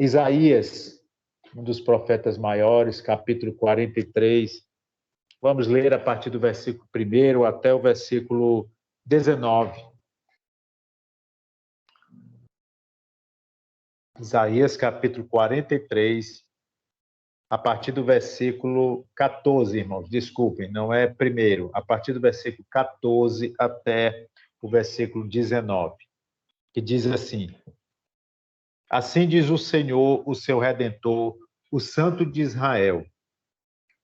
Isaías, um dos profetas maiores, capítulo 43. Vamos ler a partir do versículo 1 até o versículo 19. Isaías, capítulo 43, a partir do versículo 14, irmãos. Desculpem, não é primeiro. A partir do versículo 14 até o versículo 19, que diz assim: Assim diz o Senhor, o seu Redentor, o Santo de Israel: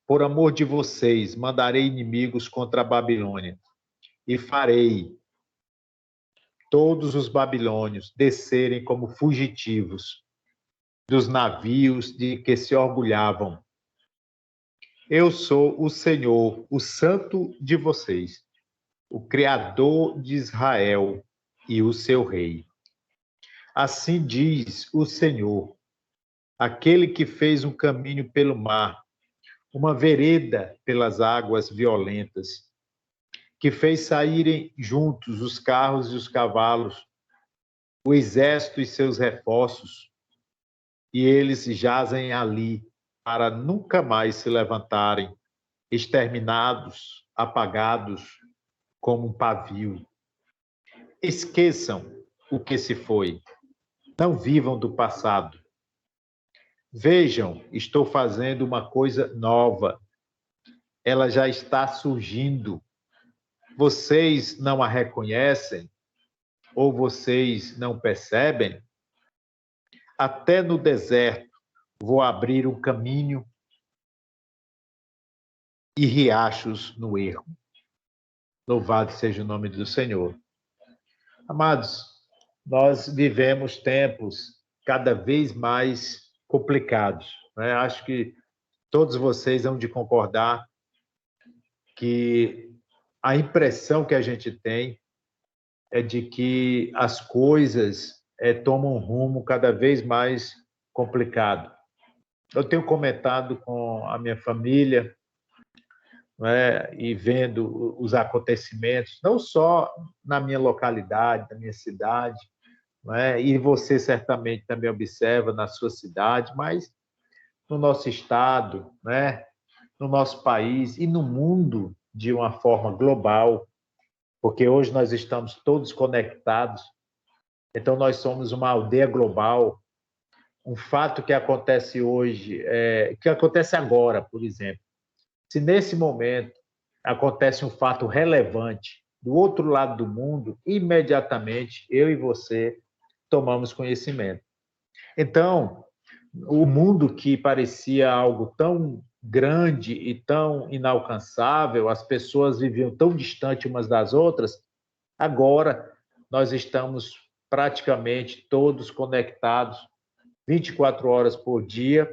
Por amor de vocês, mandarei inimigos contra a Babilônia, e farei todos os babilônios descerem como fugitivos dos navios de que se orgulhavam. Eu sou o Senhor, o Santo de vocês, o Criador de Israel e o seu Rei. Assim diz o Senhor, aquele que fez um caminho pelo mar, uma vereda pelas águas violentas, que fez saírem juntos os carros e os cavalos, o exército e seus reforços, e eles jazem ali para nunca mais se levantarem, exterminados, apagados como um pavio. Esqueçam o que se foi, não vivam do passado. Vejam, estou fazendo uma coisa nova, ela já está surgindo. Vocês não a reconhecem? Ou vocês não percebem? Até no deserto vou abrir um caminho e riachos no ermo. Louvado seja o nome do Senhor. Amados, nós vivemos tempos cada vez mais complicados, né? Acho que todos vocês vão de concordar que a impressão que a gente tem é de que as coisas tomam um rumo cada vez mais complicado. Eu tenho comentado com a minha família, né, e vendo os acontecimentos, não só na minha localidade, na minha cidade, né, e você certamente também observa na sua cidade, mas no nosso estado, né, no nosso país e no mundo de uma forma global, porque hoje nós estamos todos conectados, então nós somos uma aldeia global. Um fato que acontece hoje, que acontece agora, por exemplo, se nesse momento acontece um fato relevante do outro lado do mundo, imediatamente eu e você tomamos conhecimento. Então, o mundo que parecia algo tão grande e tão inalcançável, as pessoas viviam tão distante umas das outras, agora nós estamos praticamente todos conectados 24 horas por dia,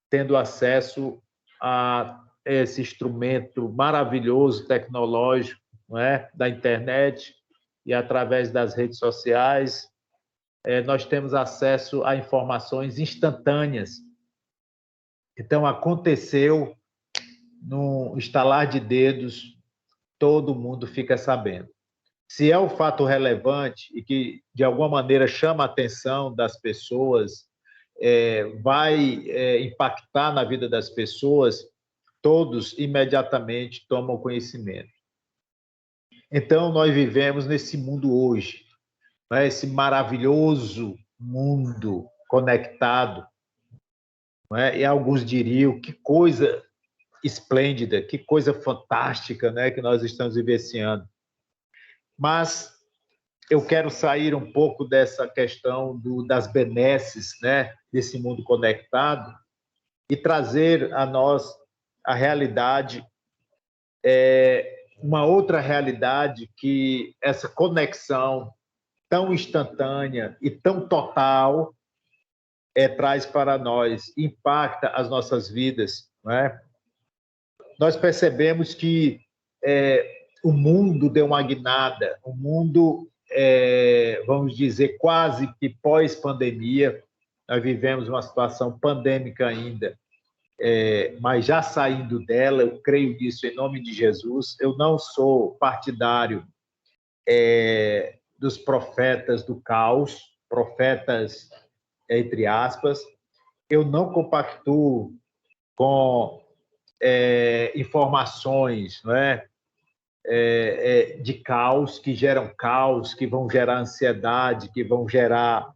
tendo acesso a esse instrumento maravilhoso, tecnológico, não é? Da internet e através das redes sociais, nós temos acesso a informações instantâneas. Então, aconteceu, no estalar de dedos, todo mundo fica sabendo. Se é um fato relevante e que, de alguma maneira, chama a atenção das pessoas, vai impactar na vida das pessoas, todos imediatamente tomam conhecimento. Então, nós vivemos nesse mundo hoje, né? Esse maravilhoso mundo conectado, né? E alguns diriam, que coisa esplêndida, que coisa fantástica, né? Que nós estamos vivenciando. Mas eu quero sair um pouco dessa questão das benesses, né? Desse mundo conectado e trazer a nós a realidade, uma outra realidade, que essa conexão tão instantânea e tão total traz para nós, impacta as nossas vidas, não é? Nós percebemos que o mundo deu uma guinada, o mundo, vamos dizer, quase que pós-pandemia, nós vivemos uma situação pandêmica ainda, mas já saindo dela, eu creio nisso em nome de Jesus. Eu não sou partidário dos profetas do caos, profetas entre aspas, eu não compactuo com informações, não é? De caos, que geram caos, que vão gerar ansiedade, que vão gerar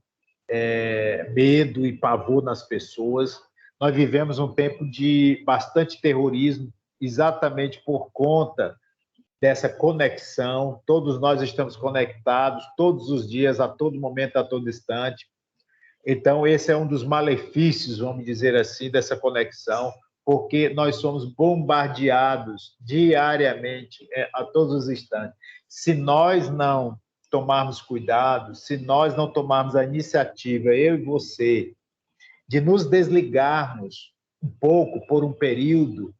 medo e pavor nas pessoas. Nós vivemos um tempo de bastante terrorismo, exatamente por conta dessa conexão. Todos nós estamos conectados todos os dias, a todo momento, a todo instante. Então, esse é um dos malefícios, vamos dizer assim, dessa conexão, porque nós somos bombardeados diariamente, a todos os instantes. Se nós não tomarmos cuidado, se nós não tomarmos a iniciativa, eu e você, de nos desligarmos um pouco por um período,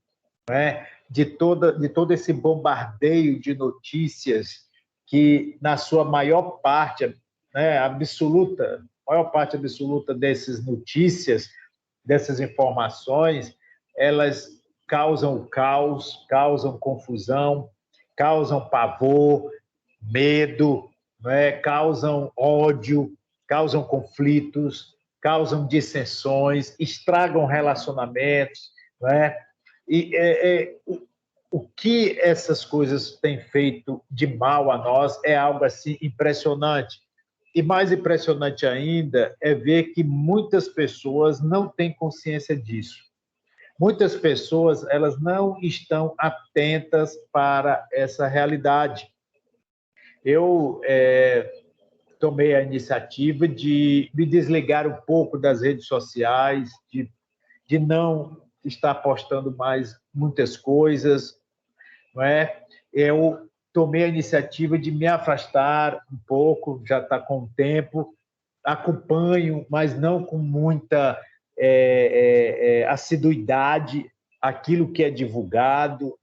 né, de todo esse bombardeio de notícias que, na sua maior parte, né, absoluta, maior parte absoluta dessas notícias, dessas informações, elas causam caos, causam confusão, causam pavor, medo, né, causam ódio, causam conflitos, causam dissensões, estragam relacionamentos, né? E o que essas coisas têm feito de mal a nós é algo assim impressionante. E mais impressionante ainda é ver que muitas pessoas não têm consciência disso. Muitas pessoas, elas não estão atentas para essa realidade. Eu tomei a iniciativa de me desligar um pouco das redes sociais, de não estar postando mais muitas coisas, não é? Eu tomei a iniciativa de me afastar um pouco, já está com o tempo, acompanho, mas não com muita assiduidade aquilo que é divulgado,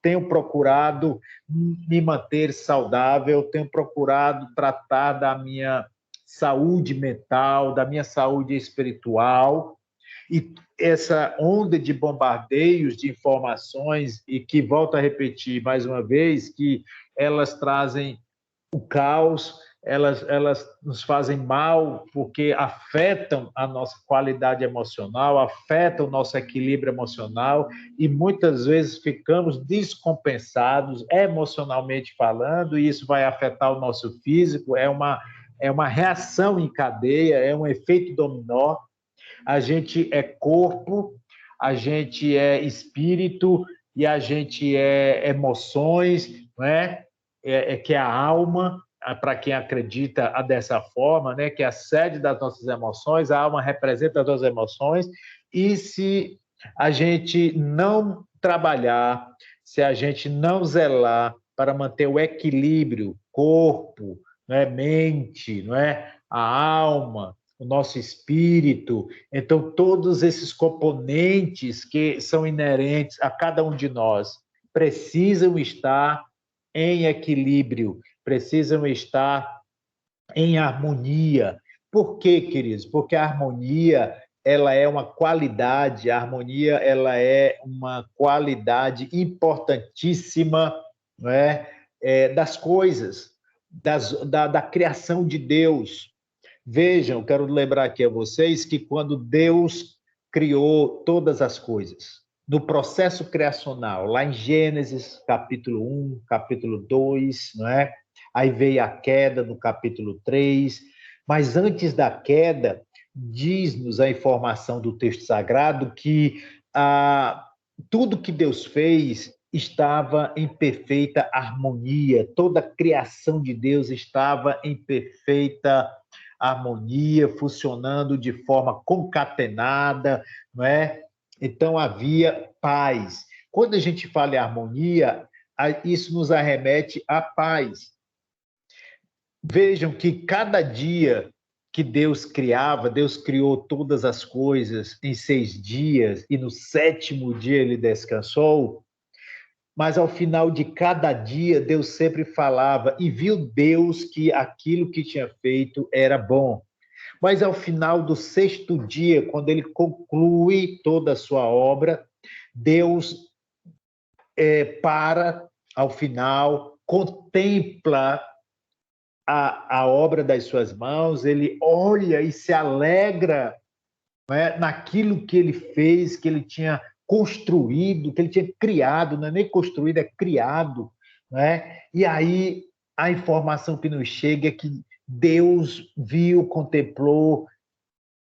tenho procurado me manter saudável, tenho procurado tratar da minha saúde mental, da minha saúde espiritual, e essa onda de bombardeios de informações, e que, volto a repetir mais uma vez, que elas trazem o caos, elas nos fazem mal porque afetam a nossa qualidade emocional, afetam o nosso equilíbrio emocional, e muitas vezes ficamos descompensados emocionalmente falando, e isso vai afetar o nosso físico, é uma reação em cadeia, é um efeito dominó. A gente é corpo, a gente é espírito e a gente é emoções, não é? Que é a alma, para quem acredita dessa forma, né? Que é a sede das nossas emoções, a alma representa as nossas emoções, e se a gente não trabalhar, se a gente não zelar para manter o equilíbrio, corpo, não é? Mente, não é? A alma, o nosso espírito. Então, todos esses componentes que são inerentes a cada um de nós precisam estar em equilíbrio, precisam estar em harmonia. Por quê, queridos? Porque a harmonia, ela é uma qualidade, a harmonia, ela é uma qualidade importantíssima, não é? Das coisas, da criação de Deus. Vejam, quero lembrar aqui a vocês que quando Deus criou todas as coisas, no processo criacional, lá em Gênesis, capítulo 1, capítulo 2, não é? Aí veio a queda no capítulo 3, mas antes da queda, diz-nos a informação do texto sagrado que tudo que Deus fez estava em perfeita harmonia, toda a criação de Deus estava em perfeita harmonia, funcionando de forma concatenada, não é? Então havia paz. Quando a gente fala em harmonia, isso nos arremete à paz. Vejam que cada dia que Deus criava, Deus criou todas as coisas em 6 dias, e no 7º dia ele descansou, mas ao final de cada dia, Deus sempre falava, e viu Deus que aquilo que tinha feito era bom. Mas ao final do 6º dia, quando ele conclui toda a sua obra, Deus para, ao final, contempla a obra das suas mãos, ele olha e se alegra não é? Naquilo que ele fez, que ele tinha construído, que ele tinha criado, não é nem construído, é criado, não é? E aí a informação que nos chega é que Deus viu, contemplou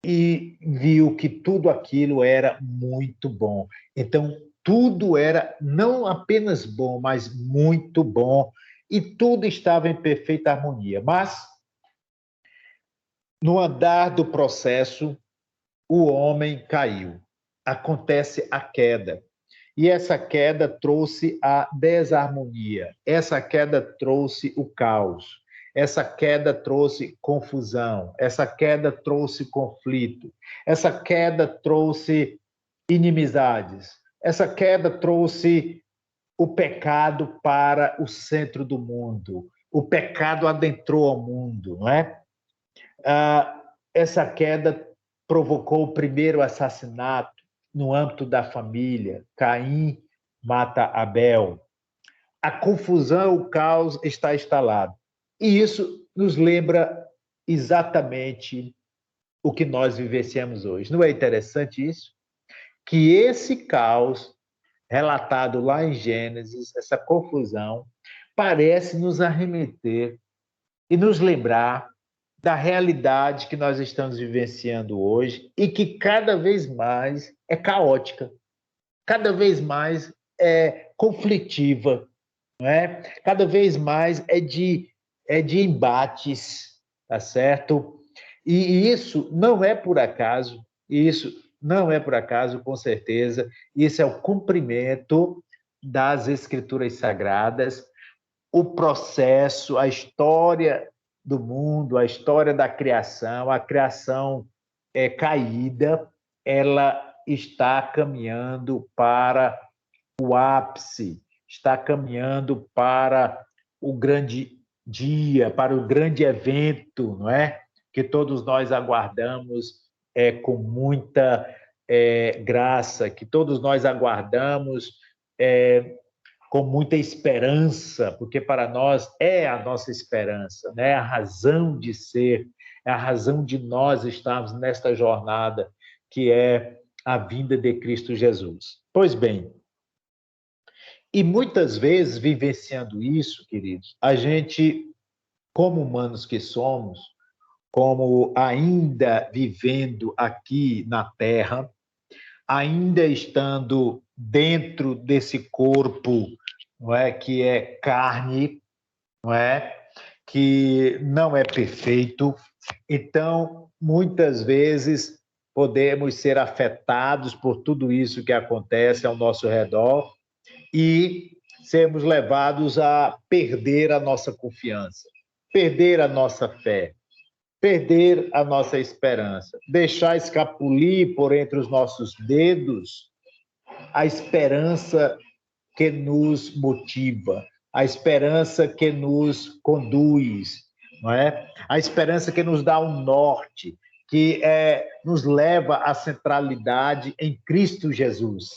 e viu que tudo aquilo era muito bom. Então, tudo era não apenas bom, mas muito bom, e tudo estava em perfeita harmonia. Mas, no andar do processo, o homem caiu. Acontece a queda. E essa queda trouxe a desarmonia, essa queda trouxe o caos, essa queda trouxe confusão, essa queda trouxe conflito, essa queda trouxe inimizades, essa queda trouxe o pecado para o centro do mundo, o pecado adentrou ao mundo, não é? Essa queda provocou o primeiro assassinato no âmbito da família. Caim mata Abel. A confusão, o caos está instalado. E isso nos lembra exatamente o que nós vivenciamos hoje. Não é interessante isso? Que esse caos, relatado lá em Gênesis, essa confusão, parece nos arremeter e nos lembrar da realidade que nós estamos vivenciando hoje e que cada vez mais é caótica, cada vez mais é conflitiva, não é? Cada vez mais é de embates, tá certo? E isso não é por acaso, isso não é por acaso, com certeza, isso é o cumprimento das Escrituras Sagradas, o processo, a história do mundo, a história da criação, a criação é caída, ela está caminhando para o ápice, está caminhando para o grande dia, para o grande evento, não é? Que todos nós aguardamos com muita graça, que todos nós aguardamos com muita esperança, porque para nós é a nossa esperança, né? A razão de ser, é a razão de nós estarmos nesta jornada, que é a vinda de Cristo Jesus. Pois bem, e muitas vezes, vivenciando isso, queridos, a gente, como humanos que somos, como ainda vivendo aqui na Terra, ainda estando dentro desse corpo, não é, que é carne, não é, que não é perfeito. Então, muitas vezes podemos ser afetados por tudo isso que acontece ao nosso redor e sermos levados a perder a nossa confiança, perder a nossa fé, perder a nossa esperança, deixar escapulir por entre os nossos dedos a esperança que nos motiva, a esperança que nos conduz, não é? A esperança que nos dá um norte, que nos leva à centralidade em Cristo Jesus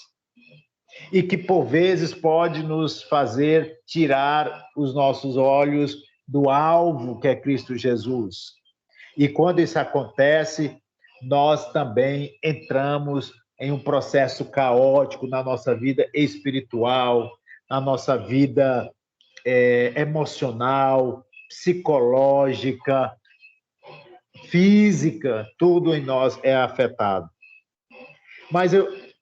e que por vezes pode nos fazer tirar os nossos olhos do alvo que é Cristo Jesus. E quando isso acontece, nós também entramos em um processo caótico na nossa vida espiritual, na nossa vida emocional, psicológica, física, tudo em nós é afetado. Mas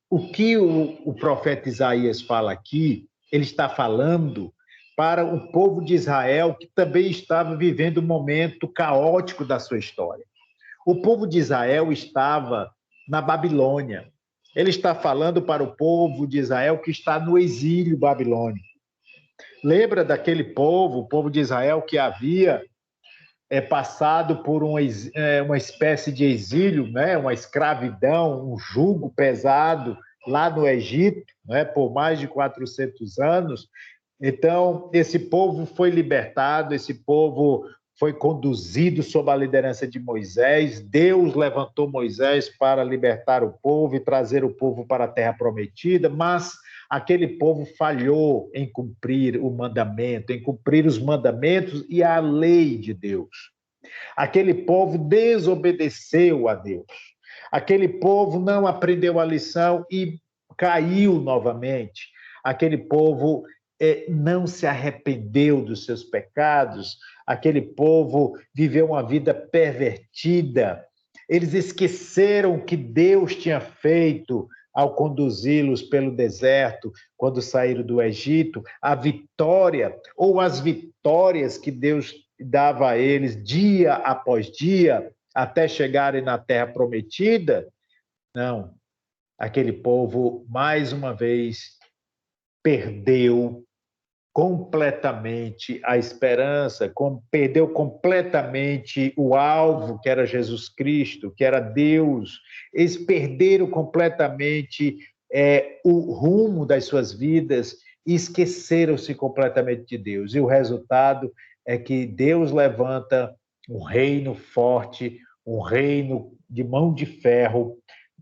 o que o profeta Isaías fala aqui, ele está falando para o povo de Israel que também estava vivendo um momento caótico da sua história. O povo de Israel estava na Babilônia. Ele está falando para o povo de Israel que está no exílio babilônico. Lembra daquele povo, o povo de Israel que havia passado por uma espécie de exílio, né? Uma escravidão, um jugo pesado lá no Egito, né? Por mais de 400 anos. Então, esse povo foi libertado, esse povo foi conduzido sob a liderança de Moisés. Deus levantou Moisés para libertar o povo e trazer o povo para a terra prometida, mas aquele povo falhou em cumprir o mandamento, em cumprir os mandamentos e a lei de Deus. Aquele povo desobedeceu a Deus. Aquele povo não aprendeu a lição e caiu novamente. Aquele povo não se arrependeu dos seus pecados. Aquele povo viveu uma vida pervertida. Eles esqueceram o que Deus tinha feito ao conduzi-los pelo deserto, quando saíram do Egito, a vitória ou as vitórias que Deus dava a eles dia após dia, até chegarem na terra prometida. Não, aquele povo, mais uma vez, perdeu completamente a esperança, perdeu completamente o alvo, que era Jesus Cristo, que era Deus. Eles perderam completamente o rumo das suas vidas e esqueceram-se completamente de Deus. E o resultado é que Deus levanta um reino forte, um reino de mão de ferro,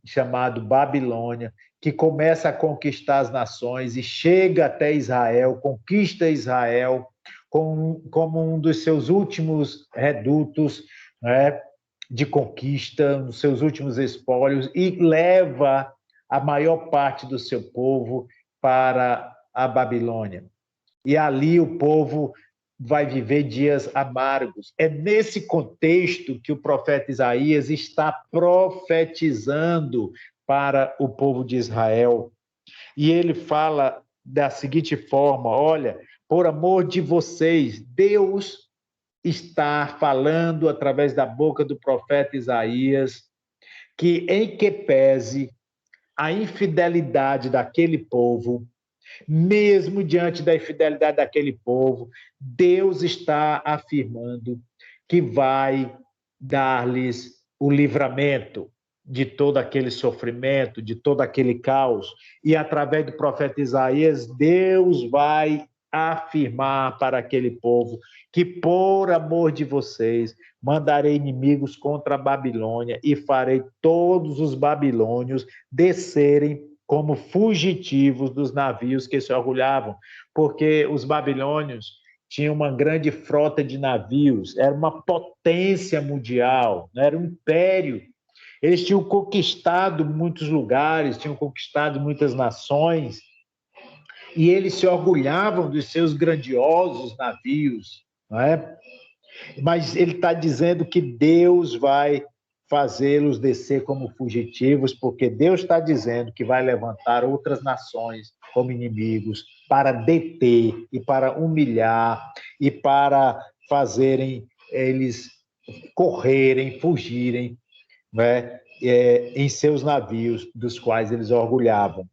chamado Babilônia, que começa a conquistar as nações e chega até Israel, conquista Israel como um dos seus últimos redutos, né, de conquista, nos seus últimos espólios, e leva a maior parte do seu povo para a Babilônia. E ali o povo vai viver dias amargos. É nesse contexto que o profeta Isaías está profetizando para o povo de Israel. E ele fala da seguinte forma: olha, por amor de vocês, Deus está falando através da boca do profeta Isaías que em que pese a infidelidade daquele povo, mesmo diante da infidelidade daquele povo, Deus está afirmando que vai dar-lhes o livramento de todo aquele sofrimento, de todo aquele caos. E através do profeta Isaías, Deus vai afirmar para aquele povo que, por amor de vocês, mandarei inimigos contra a Babilônia e farei todos os babilônios descerem como fugitivos dos navios que se orgulhavam, porque os babilônios tinham uma grande frota de navios, era uma potência mundial, era um império. Eles tinham conquistado muitos lugares, tinham conquistado muitas nações, e eles se orgulhavam dos seus grandiosos navios, não é? Mas ele está dizendo que Deus vai fazê-los descer como fugitivos, porque Deus está dizendo que vai levantar outras nações como inimigos para deter e para humilhar e para fazerem eles correrem, fugirem, né, em seus navios dos quais eles orgulhavam.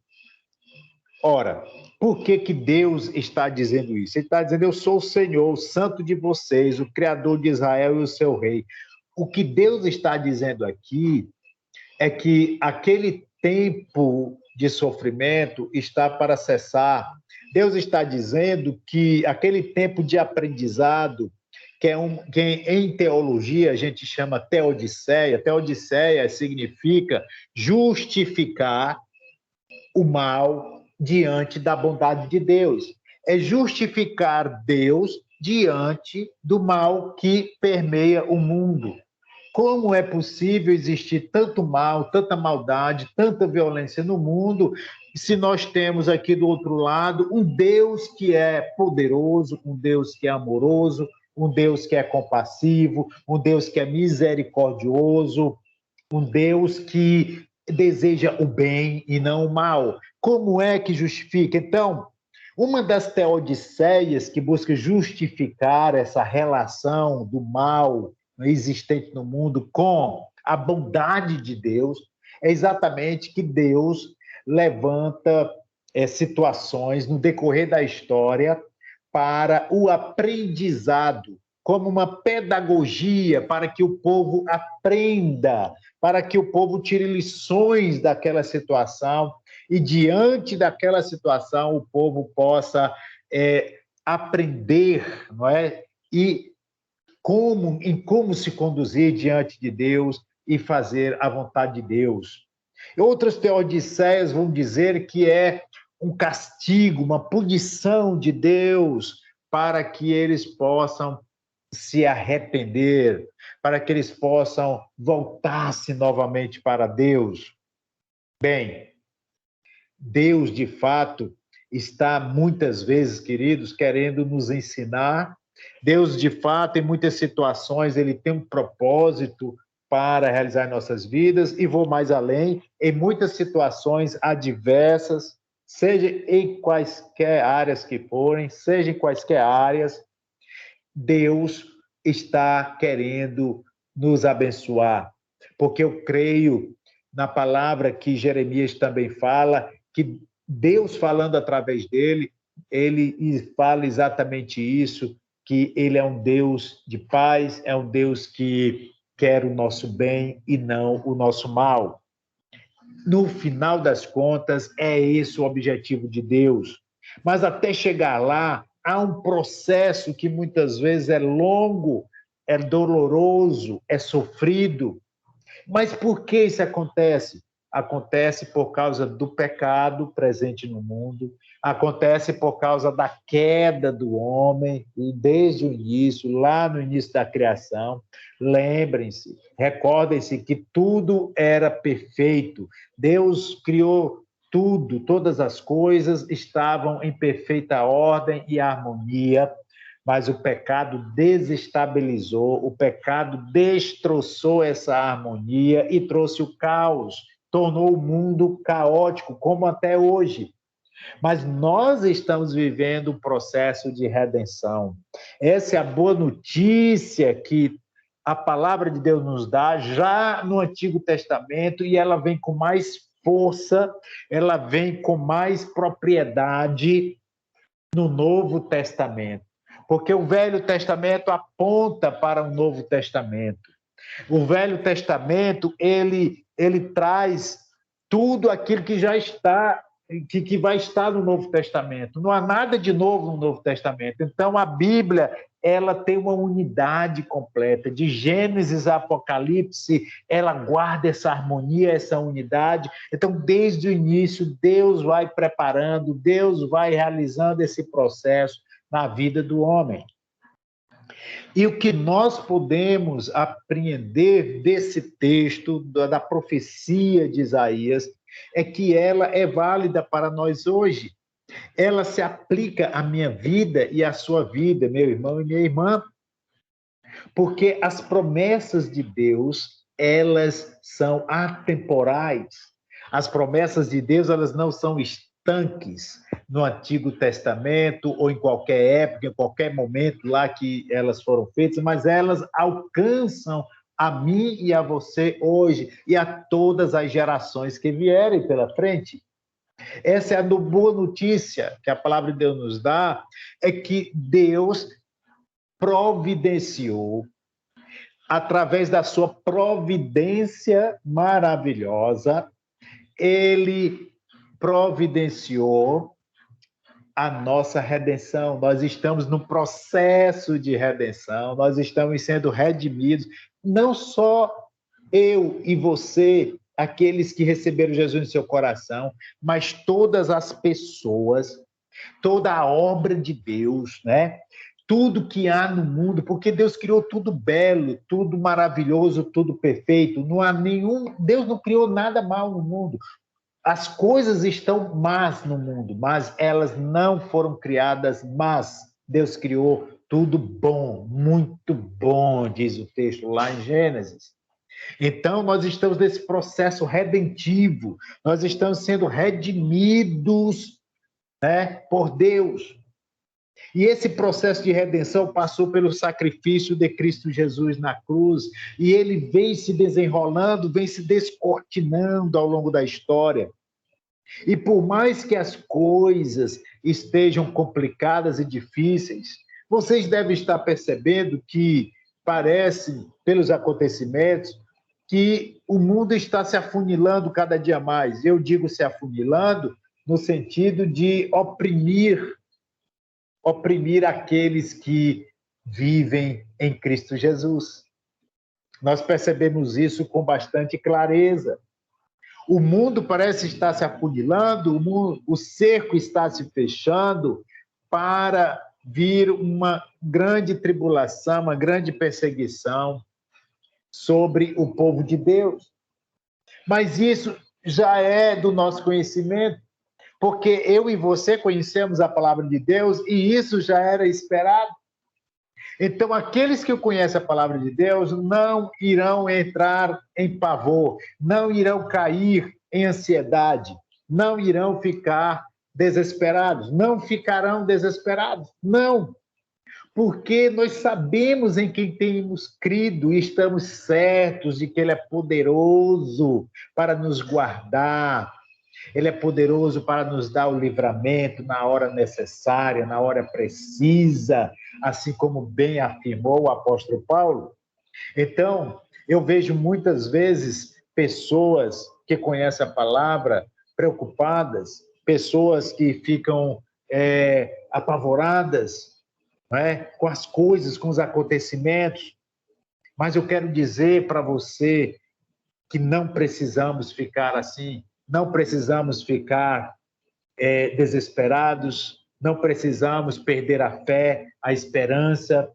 Ora, por que que Deus está dizendo isso? Ele está dizendo: eu sou o Senhor, o santo de vocês, o Criador de Israel e o seu rei. O que Deus está dizendo aqui é que aquele tempo de sofrimento está para cessar. Deus está dizendo que aquele tempo de aprendizado, que em teologia a gente chama teodiceia, teodiceia significa justificar o mal diante da bondade de Deus. É justificar Deus diante do mal que permeia o mundo. Como é possível existir tanto mal, tanta maldade, tanta violência no mundo, se nós temos aqui do outro lado um Deus que é poderoso, um Deus que é amoroso, um Deus que é compassivo, um Deus que é misericordioso, um Deus que deseja o bem e não o mal? Como é que justifica? Então, uma das teodiceias que busca justificar essa relação do mal existente no mundo com a bondade de Deus é exatamente que Deus levanta situações no decorrer da história para o aprendizado, como uma pedagogia para que o povo aprenda, para que o povo tire lições daquela situação e, diante daquela situação, o povo possa aprender, não é? E como se conduzir diante de Deus e fazer a vontade de Deus. Outras teodiceias vão dizer que é um castigo, uma punição de Deus para que eles possam se arrepender, para que eles possam voltar-se novamente para Deus. Bem, Deus, de fato, está muitas vezes, queridos, querendo nos ensinar. Deus, de fato, em muitas situações, ele tem um propósito para realizar em nossas vidas, e vou mais além, em muitas situações adversas, seja em quaisquer áreas que forem, seja em quaisquer áreas, Deus está querendo nos abençoar, porque eu creio na palavra que Jeremias também fala, que Deus falando através dele, ele fala exatamente isso, que ele é um Deus de paz, é um Deus que quer o nosso bem e não o nosso mal. No final das contas, é esse o objetivo de Deus. Mas até chegar lá, há um processo que muitas vezes é longo, é doloroso, é sofrido. Mas por que isso acontece? Acontece por causa do pecado presente no mundo, acontece por causa da queda do homem, e desde o início, lá no início da criação. Lembrem-se, recordem-se que tudo era perfeito. Deus criou tudo, todas as coisas estavam em perfeita ordem e harmonia, mas o pecado desestabilizou, o pecado destroçou essa harmonia e trouxe o caos, tornou o mundo caótico, como até hoje. Mas nós estamos vivendo um processo de redenção. Essa é a boa notícia que a palavra de Deus nos dá já no Antigo Testamento, e ela vem com mais força, ela vem com mais propriedade no Novo Testamento. Porque o Velho Testamento aponta para o Novo Testamento. O Velho Testamento, ele traz tudo aquilo que já está, que vai estar no Novo Testamento. Não há nada de novo no Novo Testamento. Então, a Bíblia, ela tem uma unidade completa. De Gênesis a Apocalipse, ela guarda essa harmonia, essa unidade. Então, desde o início, Deus vai preparando, Deus vai realizando esse processo na vida do homem. E o que nós podemos apreender desse texto, da profecia de Isaías, é que ela é válida para nós hoje. Ela se aplica à minha vida e à sua vida, meu irmão e minha irmã, porque as promessas de Deus, elas são atemporais. As promessas de Deus, elas não são estanques no Antigo Testamento ou em qualquer época, em qualquer momento lá que elas foram feitas, mas elas alcançam a mim e a você hoje e a todas as gerações que vierem pela frente. Essa é a boa notícia que a palavra de Deus nos dá, é que Deus providenciou, através da sua providência maravilhosa, ele providenciou a nossa redenção. Nós estamos no processo de redenção, nós estamos sendo redimidos, não só eu e você, aqueles que receberam Jesus no seu coração, mas todas as pessoas, toda a obra de Deus, né? Tudo que há no mundo, porque Deus criou tudo belo, tudo maravilhoso, tudo perfeito. Não há nenhum, Deus não criou nada mal no mundo. As coisas estão más no mundo, mas elas não foram criadas más. Deus criou tudo bom, muito bom, diz o texto lá em Gênesis. Então, nós estamos nesse processo redentivo, nós estamos sendo redimidos, né, por Deus. E esse processo de redenção passou pelo sacrifício de Cristo Jesus na cruz, e ele vem se desenrolando, vem se descortinando ao longo da história. E por mais que as coisas estejam complicadas e difíceis, vocês devem estar percebendo que parece, pelos acontecimentos, que o mundo está se afunilando cada dia mais. Eu digo se afunilando no sentido de oprimir aqueles que vivem em Cristo Jesus. Nós percebemos isso com bastante clareza. O mundo parece estar se afunilando, o cerco está se fechando para vir uma grande tribulação, uma grande perseguição sobre o povo de Deus. Mas isso já é do nosso conhecimento, porque eu e você conhecemos a palavra de Deus e isso já era esperado. Então, aqueles que conhecem a palavra de Deus não irão entrar em pavor, não irão cair em ansiedade, não irão ficar desesperados, não ficarão desesperados, não. Porque nós sabemos em quem temos crido e estamos certos de que Ele é poderoso para nos guardar, Ele é poderoso para nos dar o livramento na hora necessária, na hora precisa, assim como bem afirmou o apóstolo Paulo. Então, eu vejo muitas vezes pessoas que conhecem a palavra preocupadas, pessoas que ficam apavoradas, não é? Com as coisas, com os acontecimentos. Mas eu quero dizer para você que não precisamos ficar assim, não precisamos ficar desesperados, não precisamos perder a fé, a esperança,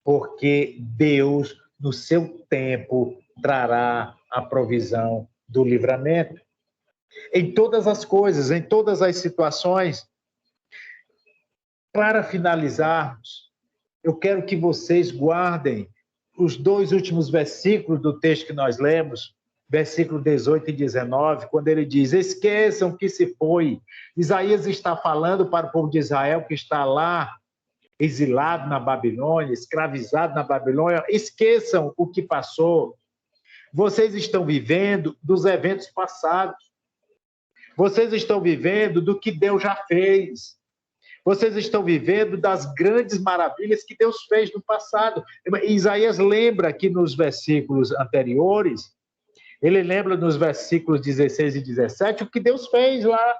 porque Deus, no seu tempo, trará a provisão do livramento. Em todas as coisas, em todas as situações. Para finalizarmos, eu quero que vocês guardem os 2 últimos versículos do texto que nós lemos, versículo 18 e 19, quando ele diz: esqueçam que se foi. Isaías está falando para o povo de Israel que está lá, exilado na Babilônia, escravizado na Babilônia. Esqueçam o que passou. Vocês estão vivendo dos eventos passados. Vocês estão vivendo do que Deus já fez. Vocês estão vivendo das grandes maravilhas que Deus fez no passado. Isaías lembra que nos versículos anteriores, ele lembra nos versículos 16 e 17 o que Deus fez lá.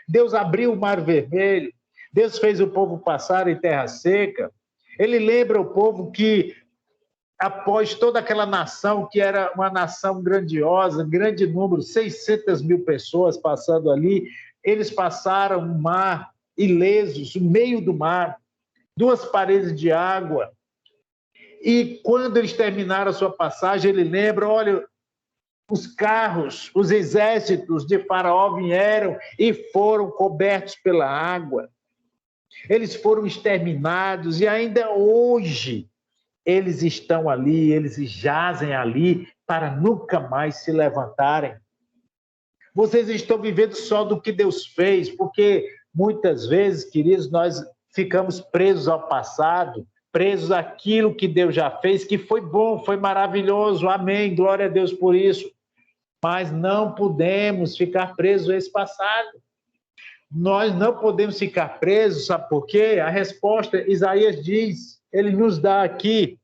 Deus abriu o Mar Vermelho, Deus fez o povo passar em terra seca. Ele lembra o povo que, após toda aquela nação, que era uma nação grandiosa, grande número, 600 mil pessoas passando ali, eles passaram o mar ilesos, no meio do mar, 2 paredes de água. E quando eles terminaram a sua passagem, ele lembra, olha, os carros, os exércitos de Faraó vieram e foram cobertos pela água. Eles foram exterminados e ainda hoje eles estão ali, eles jazem ali para nunca mais se levantarem. Vocês estão vivendo só do que Deus fez, porque muitas vezes, queridos, nós ficamos presos ao passado, presos àquilo que Deus já fez, que foi bom, foi maravilhoso, amém, glória a Deus por isso. Mas não podemos ficar presos a esse passado. Nós não podemos ficar presos, sabe por quê? A resposta, Isaías diz, ele nos dá aqui.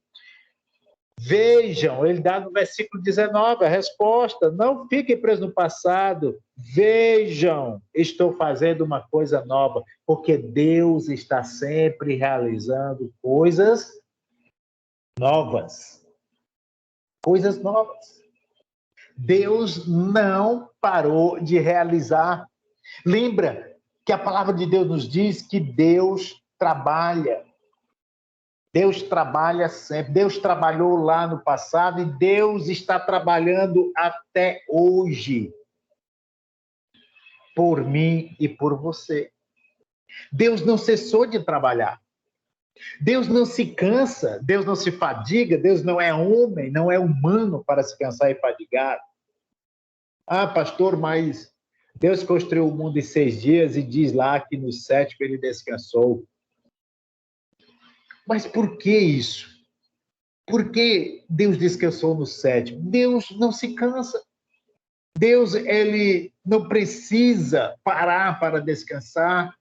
Vejam, ele dá no versículo 19 a resposta. Não fiquem presos no passado. Vejam, estou fazendo uma coisa nova, porque Deus está sempre realizando coisas novas. Coisas novas. Deus não parou de realizar. Lembra que a palavra de Deus nos diz que Deus trabalha. Deus trabalha sempre. Deus trabalhou lá no passado e Deus está trabalhando até hoje. Por mim e por você. Deus não cessou de trabalhar. Deus não se cansa, Deus não se fadiga, Deus não é homem, não é humano para se cansar e fadigar. Ah, pastor, mas Deus construiu o mundo em 6 dias e diz lá que no 7º ele descansou. Mas por que isso? Por que Deus descansou no 7º? Deus não se cansa. Deus, ele não precisa parar para descansar,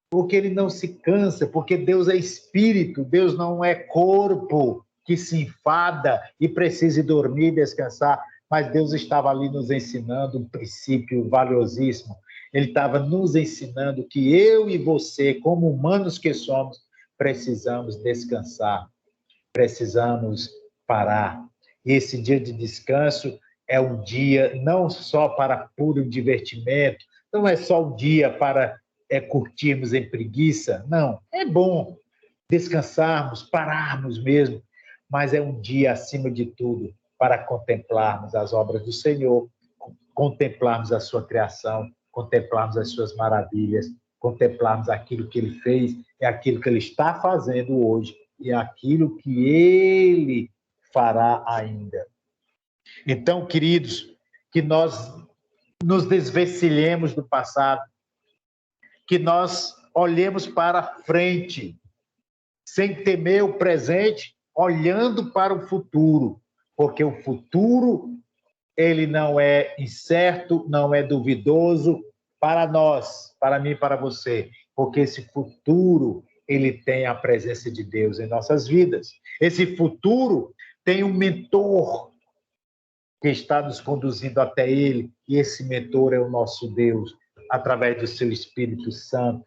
porque ele não se cansa, porque Deus é espírito, Deus não é corpo que se enfada e precisa dormir e descansar, mas Deus estava ali nos ensinando um princípio valiosíssimo. Ele estava nos ensinando que eu e você, como humanos que somos, precisamos descansar, precisamos parar. E esse dia de descanso é um dia não só para puro divertimento, não é só um dia para curtirmos em preguiça, não, é bom, descansarmos, pararmos mesmo, mas é um dia, acima de tudo, para contemplarmos as obras do Senhor, contemplarmos a sua criação, contemplarmos as suas maravilhas, contemplarmos aquilo que ele fez, é aquilo que ele está fazendo hoje e é aquilo que ele fará ainda. Então, queridos, que nós nos desvencilhemos do passado, que nós olhemos para frente, sem temer o presente, olhando para o futuro, porque o futuro, ele não é incerto, não é duvidoso para nós, para mim e para você, porque esse futuro, ele tem a presença de Deus em nossas vidas. Esse futuro tem um mentor que está nos conduzindo até ele, e esse mentor é o nosso Deus, através do seu Espírito Santo,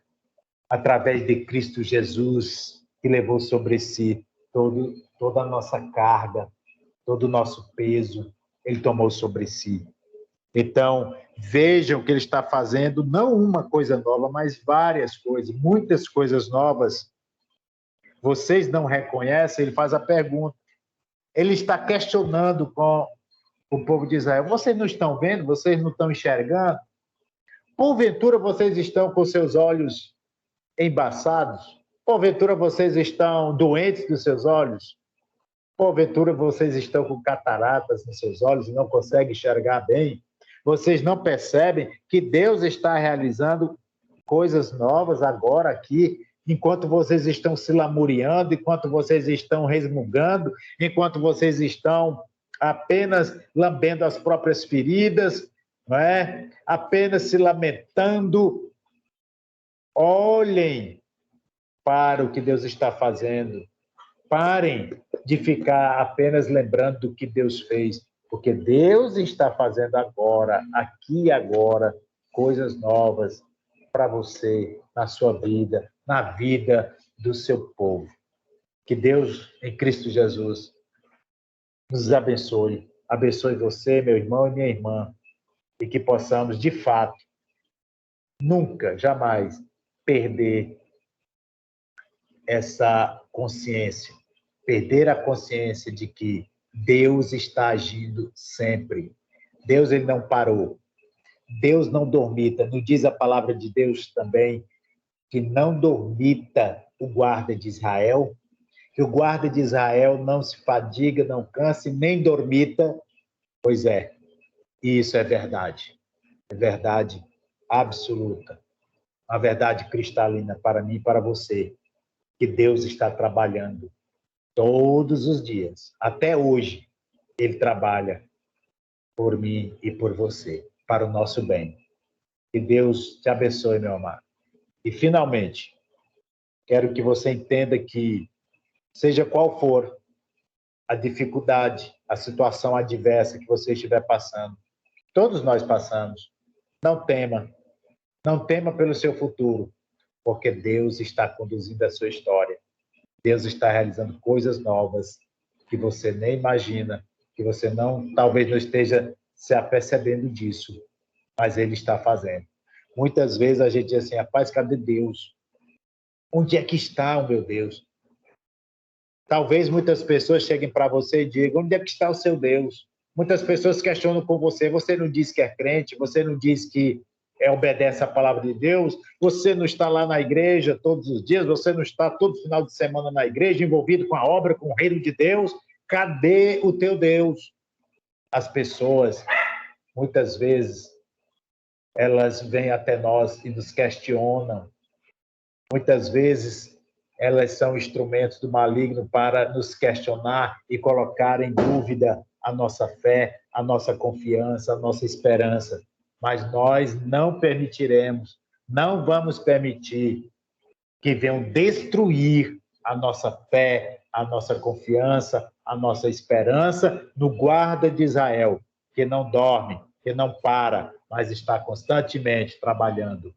através de Cristo Jesus, que levou sobre si toda a nossa carga, todo o nosso peso, ele tomou sobre si. Então, vejam o que ele está fazendo, não uma coisa nova, mas várias coisas, muitas coisas novas. Vocês não reconhecem? Ele faz a pergunta. Ele está questionando com o povo de Israel. Vocês não estão vendo? Vocês não estão enxergando? Porventura vocês estão com seus olhos embaçados? Porventura vocês estão doentes dos seus olhos? Porventura vocês estão com cataratas nos seus olhos e não conseguem enxergar bem? Vocês não percebem que Deus está realizando coisas novas agora aqui, enquanto vocês estão se lamuriando, enquanto vocês estão resmungando, enquanto vocês estão apenas lambendo as próprias feridas, não é? Apenas se lamentando. Olhem para o que Deus está fazendo. Parem de ficar apenas lembrando do que Deus fez, porque Deus está fazendo agora, aqui e agora, coisas novas para você, na sua vida, na vida do seu povo. Que Deus, em Cristo Jesus, nos abençoe. Abençoe você, meu irmão e minha irmã, e que possamos, de fato, nunca, jamais perder essa consciência, perder a consciência de que Deus está agindo sempre. Deus, ele não parou. Deus não dormita. Não diz a palavra de Deus também que não dormita o guarda de Israel? Que o guarda de Israel não se fadiga, não canse, nem dormita? Pois é, isso é verdade. É verdade absoluta. Uma verdade cristalina para mim e para você. Que Deus está trabalhando todos os dias. Até hoje, ele trabalha por mim e por você, para o nosso bem. Que Deus te abençoe, meu amado. E, finalmente, quero que você entenda que, seja qual for a dificuldade, a situação adversa que você estiver passando, todos nós passamos, não tema. Não tema pelo seu futuro, porque Deus está conduzindo a sua história. Deus está realizando coisas novas que você nem imagina, que você não, talvez não esteja se apercebendo disso, mas Ele está fazendo. Muitas vezes a gente diz assim, rapaz, cadê Deus? Onde é que está o meu Deus? Talvez muitas pessoas cheguem para você e digam, onde é que está o seu Deus? Muitas pessoas questionam com você, você não diz que é crente, você não diz que obedece a palavra de Deus, você não está lá na igreja todos os dias, você não está todo final de semana na igreja, envolvido com a obra, com o reino de Deus. Cadê o teu Deus? As pessoas, muitas vezes, elas vêm até nós e nos questionam. Muitas vezes, elas são instrumentos do maligno para nos questionar e colocar em dúvida a nossa fé, a nossa confiança, a nossa esperança. Mas nós não permitiremos, não vamos permitir que venham destruir a nossa fé, a nossa confiança, a nossa esperança no guarda de Israel, que não dorme, que não para, mas está constantemente trabalhando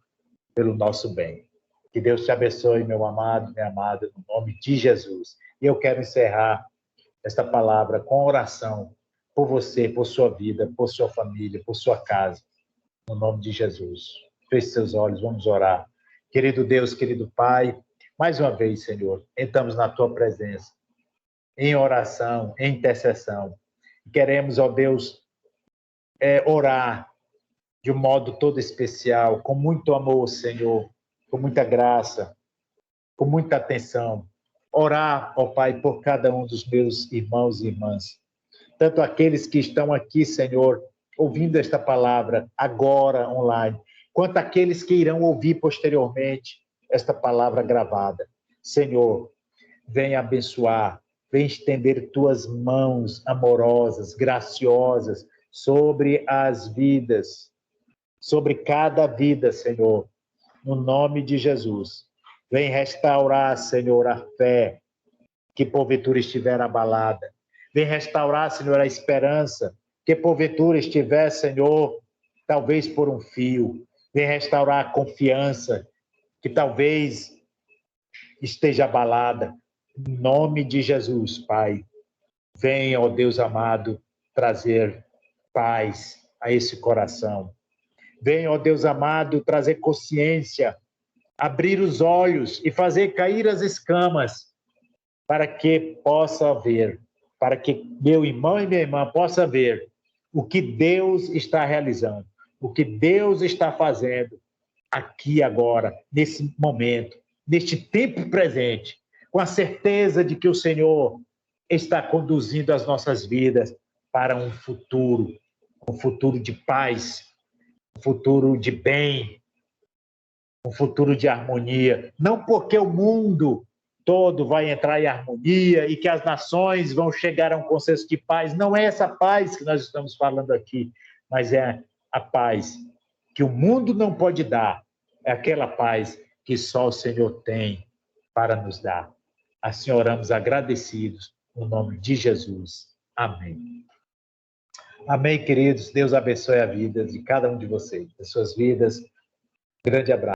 pelo nosso bem. Que Deus te abençoe, meu amado, minha amada, no nome de Jesus. E eu quero encerrar esta palavra com oração por você, por sua vida, por sua família, por sua casa. No nome de Jesus. Feche seus olhos, vamos orar. Querido Deus, querido Pai, Mais uma vez, Senhor, entramos na tua presença, em oração, em intercessão. Queremos, ó Deus, orar de um modo todo especial, com muito amor, Senhor, com muita graça, com muita atenção. Orar, ó Pai, por cada um dos meus irmãos e irmãs. Tanto aqueles que estão aqui, Senhor, ouvindo esta palavra agora online, quanto aqueles que irão ouvir posteriormente esta palavra gravada. Senhor, vem abençoar, vem estender tuas mãos amorosas, graciosas sobre as vidas, sobre cada vida, Senhor, no nome de Jesus. Vem restaurar, Senhor, a fé que porventura estiver abalada. Vem restaurar, Senhor, a esperança que porventura estiver, Senhor, talvez por um fio. Vem restaurar a confiança que talvez esteja abalada. Em nome de Jesus, Pai, venha, ó Deus amado, trazer paz a esse coração. Venha, ó Deus amado, trazer consciência, abrir os olhos e fazer cair as escamas para que possa ver, para que meu irmão e minha irmã possa ver o que Deus está realizando, o que Deus está fazendo aqui agora, nesse momento, neste tempo presente, com a certeza de que o Senhor está conduzindo as nossas vidas para um futuro de paz, um futuro de bem, um futuro de harmonia. Não porque o mundo todo vai entrar em harmonia e que as nações vão chegar a um consenso de paz. Não é essa paz que nós estamos falando aqui, mas é a paz que o mundo não pode dar. É aquela paz que só o Senhor tem para nos dar. Assim oramos agradecidos, no nome de Jesus. Amém. Amém, queridos. Deus abençoe a vida de cada um de vocês, das suas vidas. Grande abraço.